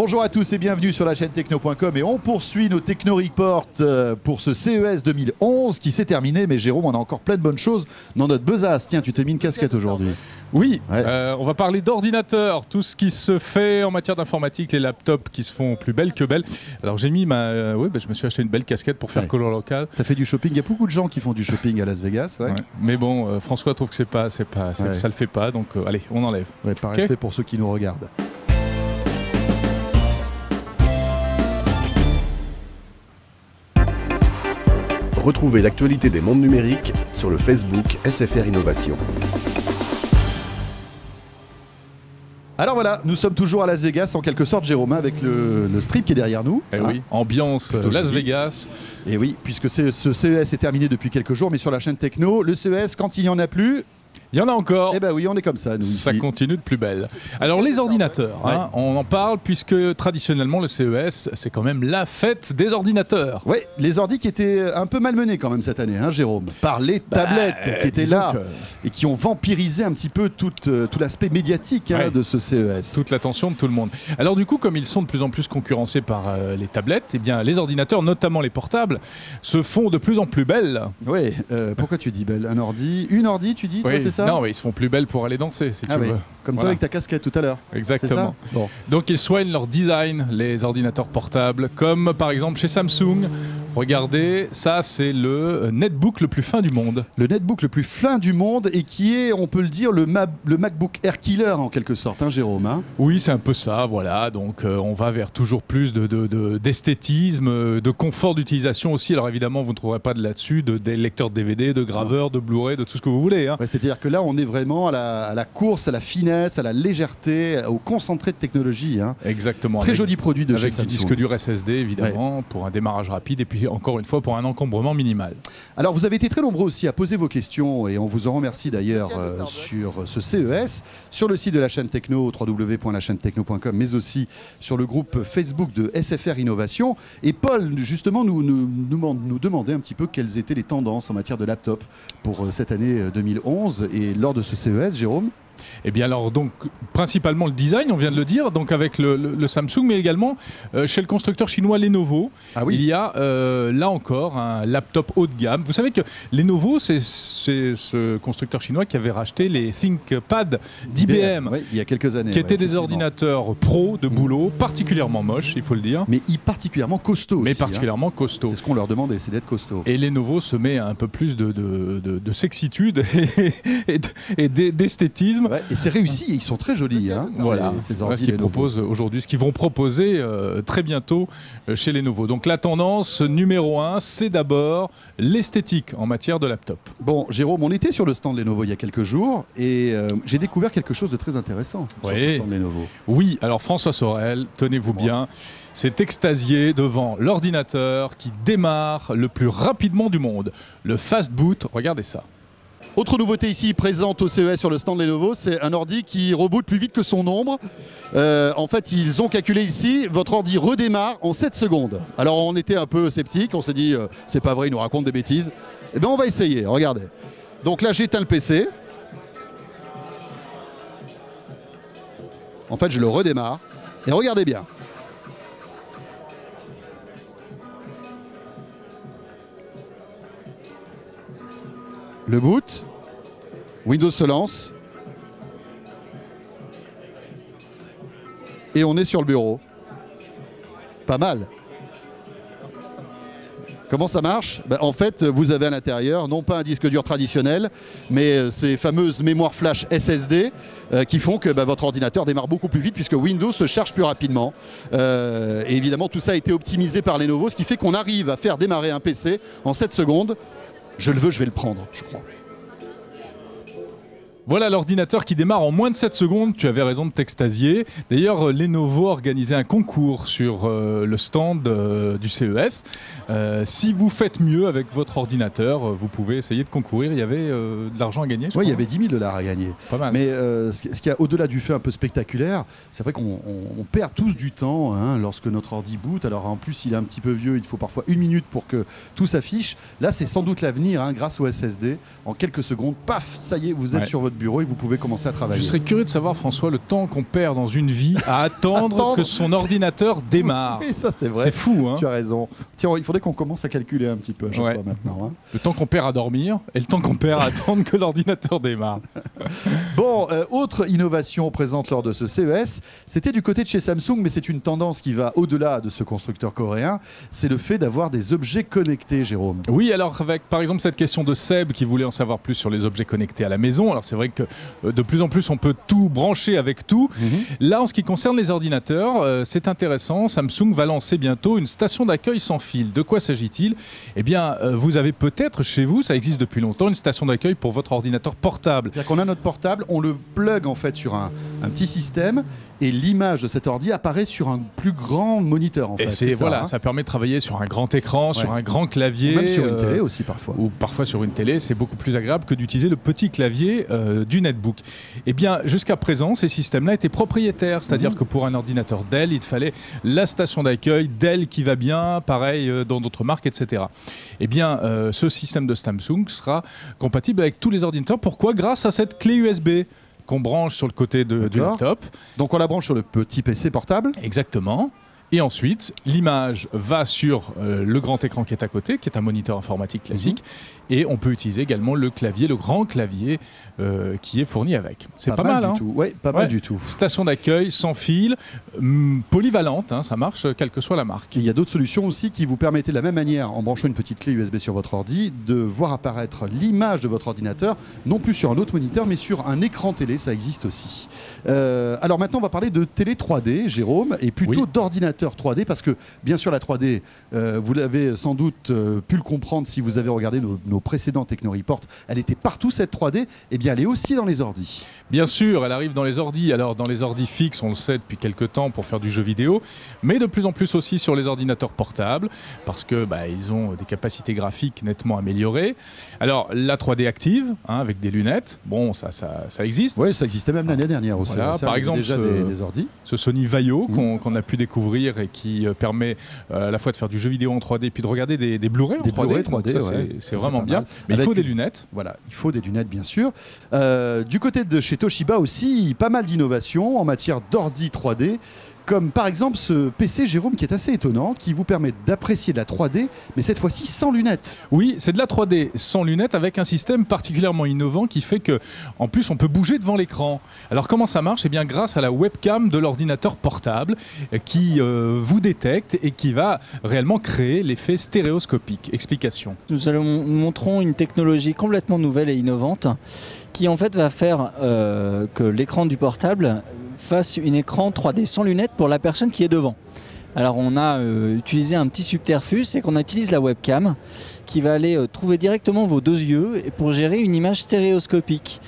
Bonjour à tous et bienvenue sur la chaîne techno.com et on poursuit nos Techno Reports pour ce CES 2011 qui s'est terminé, mais Jérôme, on a encore plein de bonnes choses dans notre besace. Tiens, tu t'es mis une casquette aujourd'hui. Oui, ouais. On va parler d'ordinateurs, tout ce qui se fait en matière d'informatique, les laptops qui se font plus belles que belles. Alors j'ai mis je me suis acheté une belle casquette pour faire color local. Ça fait du shopping, il y a beaucoup de gens qui font du shopping à Las Vegas. Ouais. Ouais. Mais bon, François trouve que ça le fait pas, donc allez, on enlève. Ouais, par respect pour ceux qui nous regardent. Retrouvez l'actualité des mondes numériques sur le Facebook SFR Innovation. Alors voilà, nous sommes toujours à Las Vegas en quelque sorte, Jérôme, avec le strip qui est derrière nous. Oui, ambiance Las Vegas. Et oui, puisque ce CES est terminé depuis quelques jours, mais sur la chaîne Techno, le CES, quand il n'y en a plus... Il y en a encore. Eh ben oui, on est comme ça, nous. Ça ici. continue de plus belle. Alors les ordinateurs, on en parle puisque traditionnellement le CES, c'est quand même la fête des ordinateurs. Oui, les ordis qui étaient un peu malmenés quand même cette année, hein, Jérôme, par les tablettes qui étaient là et qui ont vampirisé un petit peu tout l'aspect médiatique de ce CES. Toute l'attention de tout le monde. Alors du coup, comme ils sont de plus en plus concurrencés par les tablettes, eh bien les ordinateurs, notamment les portables, se font de plus en plus belles. Oui, pourquoi tu dis belle? Une ordi, tu dis, toi, c'est ça? Non, mais ils se font plus belles pour aller danser, si tu veux. Comme toi avec ta casquette tout à l'heure. Exactement. C'est ça ? Bon. Donc ils soignent leur design, les ordinateurs portables, comme par exemple chez Samsung. Regardez, ça c'est le netbook le plus fin du monde. Le netbook le plus fin du monde et qui est, on peut le dire, le MacBook Air Killer en quelque sorte, hein, Jérôme, hein ? Oui, c'est un peu ça, voilà. Donc on va vers toujours plus d'esthétisme, de confort d'utilisation aussi. Alors évidemment, vous ne trouverez pas de là-dessus des lecteurs de DVD, de graveurs, de Blu-ray, de tout ce que vous voulez. Hein. Ouais, c'est-à-dire que là, on est vraiment à la course, à la finesse, à la légèreté, au concentré de technologie. Hein. Exactement. Très joli produit de chez Samsung. Avec du disque dur SSD, évidemment, pour un démarrage rapide et puis encore une fois pour un encombrement minimal. Alors vous avez été très nombreux aussi à poser vos questions et on vous en remercie d'ailleurs sur ce CES, sur le site de la chaîne Techno, www.lachaînetechno.com, mais aussi sur le groupe Facebook de SFR Innovation. Et Paul, justement, nous demandait un petit peu quelles étaient les tendances en matière de laptop pour cette année 2011 et lors de ce CES, Jérôme. Eh bien alors donc principalement le design, on vient de le dire, donc avec le Samsung, mais également chez le constructeur chinois Lenovo, il y a là encore un laptop haut de gamme. Vous savez que Lenovo, c'est ce constructeur chinois qui avait racheté les ThinkPad d'IBM, il y a quelques années, qui étaient des ordinateurs pro de boulot, particulièrement moches, il faut le dire. Mais particulièrement costauds aussi. Particulièrement costauds. C'est ce qu'on leur demandait, c'est d'être costaud. Et Lenovo se met un peu plus de sexitude et d'esthétisme. Ouais, et c'est réussi, ils sont très jolis. Hein, voilà, ces ordi ce qu'ils proposent aujourd'hui, ce qu'ils vont proposer très bientôt chez Lenovo. Donc la tendance numéro 1, c'est d'abord l'esthétique en matière de laptop. Bon, Jérôme, on était sur le stand Lenovo il y a quelques jours et j'ai découvert quelque chose de très intéressant sur ce stand Lenovo. Oui, alors François Sorel, tenez-vous bien, s'est extasié devant l'ordinateur qui démarre le plus rapidement du monde, le Fast Boot. Regardez ça. Autre nouveauté ici présente au CES sur le stand Lenovo, c'est un ordi qui reboot plus vite que son ombre. En fait, ils ont calculé ici, votre ordi redémarre en 7 secondes. Alors on était un peu sceptiques, on s'est dit c'est pas vrai, ils nous racontent des bêtises. Eh bien on va essayer, regardez. Donc là j'éteins le PC. En fait je le redémarre. Et regardez bien. Le boot, Windows se lance, et on est sur le bureau. Pas mal. Comment ça marche ? En fait, vous avez à l'intérieur, non pas un disque dur traditionnel, mais ces fameuses mémoires flash SSD qui font que votre ordinateur démarre beaucoup plus vite puisque Windows se charge plus rapidement. Et évidemment, tout ça a été optimisé par Lenovo, ce qui fait qu'on arrive à faire démarrer un PC en 7 secondes. Je le veux, je vais le prendre, je crois. Voilà l'ordinateur qui démarre en moins de 7 secondes. Tu avais raison de t'extasier. D'ailleurs, Lenovo a organisé un concours sur le stand du CES. Si vous faites mieux avec votre ordinateur, vous pouvez essayer de concourir. Il y avait de l'argent à gagner, je crois. Il y avait 10 000 $ à gagner. Pas mal. Mais ce qu'il y a au-delà du fait un peu spectaculaire, c'est vrai qu'on perd tous du temps lorsque notre ordi boot. Alors en plus, il est un petit peu vieux, il faut parfois 1 minute pour que tout s'affiche. Là, c'est sans doute l'avenir grâce au SSD. En quelques secondes, paf, ça y est, vous êtes sur votre bureau et vous pouvez commencer à travailler. Je serais curieux de savoir, François, le temps qu'on perd dans une vie à attendre que son ordinateur démarre. Oui, ça c'est vrai. C'est fou, hein. Tu as raison. Tiens, il faudrait qu'on commence à calculer un petit peu à chaque fois maintenant. Hein. Le temps qu'on perd à dormir et le temps qu'on perd à attendre que l'ordinateur démarre. Bon, autre innovation présente lors de ce CES, c'était du côté de chez Samsung, mais c'est une tendance qui va au-delà de ce constructeur coréen. C'est le fait d'avoir des objets connectés, Jérôme. Oui, alors avec par exemple cette question de Seb qui voulait en savoir plus sur les objets connectés à la maison. Alors c'est vrai que de plus en plus on peut tout brancher avec tout. Là, en ce qui concerne les ordinateurs, c'est intéressant. Samsung va lancer bientôt une station d'accueil sans fil. De quoi s'agit-il ? Eh bien, vous avez peut-être chez vous, ça existe depuis longtemps, une station d'accueil pour votre ordinateur portable. C'est-à-dire qu'on a notre portable, on le plug en fait sur un petit système et l'image de cet ordi apparaît sur un plus grand moniteur en fait. Et ça permet de travailler sur un grand écran, sur un grand clavier. Ou même sur une télé aussi parfois. Ou parfois sur une télé, c'est beaucoup plus agréable que d'utiliser le petit clavier du netbook. Eh bien, jusqu'à présent, ces systèmes-là étaient propriétaires, c'est-à-dire que pour un ordinateur Dell, il fallait la station d'accueil Dell qui va bien, pareil dans d'autres marques, etc. Eh bien, ce système de Samsung sera compatible avec tous les ordinateurs. Pourquoi ? Grâce à cette clé USB qu'on branche sur le côté du laptop. Donc on la branche sur le petit PC portable. Exactement. Et ensuite, l'image va sur le grand écran qui est à côté, qui est un moniteur informatique classique. Et on peut utiliser également le clavier, le grand clavier qui est fourni avec. C'est pas mal, hein ? Oui, pas mal du tout. Station d'accueil sans fil, polyvalente, hein, ça marche quelle que soit la marque. Et il y a d'autres solutions aussi qui vous permettent de la même manière, en branchant une petite clé USB sur votre ordi, de voir apparaître l'image de votre ordinateur, non plus sur un autre moniteur, mais sur un écran télé, ça existe aussi. Alors maintenant, on va parler de télé 3D, Jérôme, et plutôt d'ordinateur 3D, parce que bien sûr la 3D, vous l'avez sans doute pu le comprendre si vous avez regardé nos précédents Techno Report, elle était partout cette 3D, et bien elle est aussi dans les ordis. Bien sûr, elle arrive dans les ordis. Alors dans les ordis fixes, on le sait depuis quelques temps pour faire du jeu vidéo, mais de plus en plus aussi sur les ordinateurs portables, parce que ils ont des capacités graphiques nettement améliorées. Alors la 3D active, hein, avec des lunettes, bon ça existe. Oui, ça existait même l'année dernière aussi. Voilà, par exemple, déjà des ordis. Ce Sony Vaio qu'on a pu découvrir et qui permet à la fois de faire du jeu vidéo en 3D puis de regarder des Blu-ray en 3D. C'est vraiment bien. Mais il faut des lunettes. Voilà, il faut des lunettes bien sûr. Du côté de chez Toshiba aussi, pas mal d'innovations en matière d'ordi 3D. Comme par exemple ce PC, Jérôme, qui est assez étonnant, qui vous permet d'apprécier de la 3D, mais cette fois-ci sans lunettes. Oui, c'est de la 3D sans lunettes avec un système particulièrement innovant qui fait que, en plus, on peut bouger devant l'écran. Alors comment ça marche ? Eh bien, grâce à la webcam de l'ordinateur portable qui vous détecte et qui va réellement créer l'effet stéréoscopique. Explication. Nous montrons une technologie complètement nouvelle et innovante qui en fait va faire que l'écran du portable fasse un écran 3D sans lunettes pour la personne qui est devant. Alors on a utilisé un petit subterfuge, c'est qu'on utilise la webcam qui va aller trouver directement vos deux yeux pour gérer une image stéréoscopique.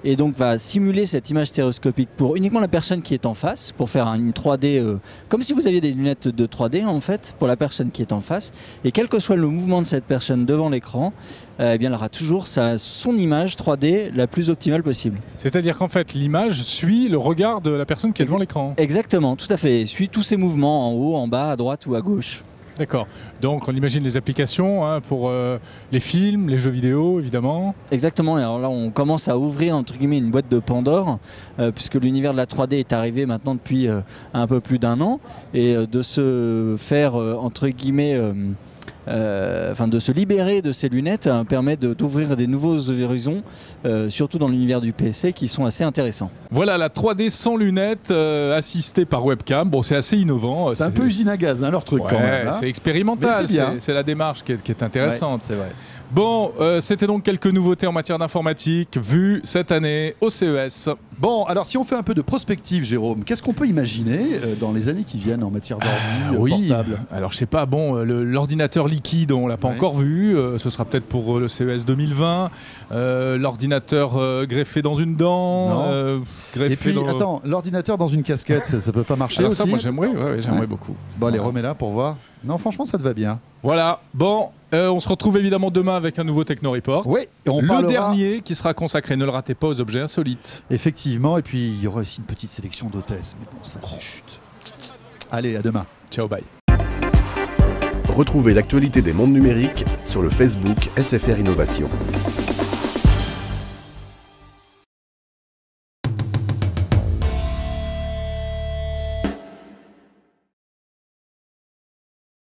Et donc va simuler cette image stéréoscopique pour uniquement la personne qui est en face, pour faire une 3D, comme si vous aviez des lunettes de 3D en fait, pour la personne qui est en face. Et quel que soit le mouvement de cette personne devant l'écran, eh bien, elle aura toujours son image 3D la plus optimale possible. C'est-à-dire qu'en fait, l'image suit le regard de la personne qui est devant l'écran. Exactement, tout à fait. Elle suit tous ses mouvements en haut, en bas, à droite ou à gauche. D'accord. Donc on imagine les applications pour les films, les jeux vidéo évidemment. Exactement. Et alors là on commence à ouvrir entre guillemets une boîte de Pandore puisque l'univers de la 3D est arrivé maintenant depuis un peu plus d'un an et de se faire entre guillemets de se libérer de ces lunettes permet d'ouvrir des nouveaux horizons, surtout dans l'univers du PC, qui sont assez intéressants. Voilà la 3D sans lunettes assistée par webcam. Bon, c'est assez innovant. C'est un peu usine à gaz, hein, leur truc quand même. Hein. C'est expérimental, c'est la démarche qui est intéressante. Ouais, c'est vrai. Bon, c'était donc quelques nouveautés en matière d'informatique vues cette année au CES. Bon, alors si on fait un peu de prospective, Jérôme, qu'est-ce qu'on peut imaginer dans les années qui viient en matière d'ordi portable ? Alors je sais pas, bon, l'ordinateur liquide, on l'a pas encore vu, ce sera peut-être pour le CES 2020. L'ordinateur greffé dans une dent, et puis attends, l'ordinateur dans une casquette, ça peut pas marcher aussi ? Ça, moi j'aimerais beaucoup. Bon, allez, remets-la pour voir. Non, franchement, ça te va bien. Voilà, bon, on se retrouve évidemment demain avec un nouveau Techno Report. Oui, et on parlera... dernier qui sera consacré, ne le ratez pas, aux objets insolites. Effectivement, et puis il y aura aussi une petite sélection d'hôtesses, mais bon, ça c'est chut. Allez, à demain. Ciao, bye. Retrouvez l'actualité des mondes numériques sur le Facebook SFR Innovation.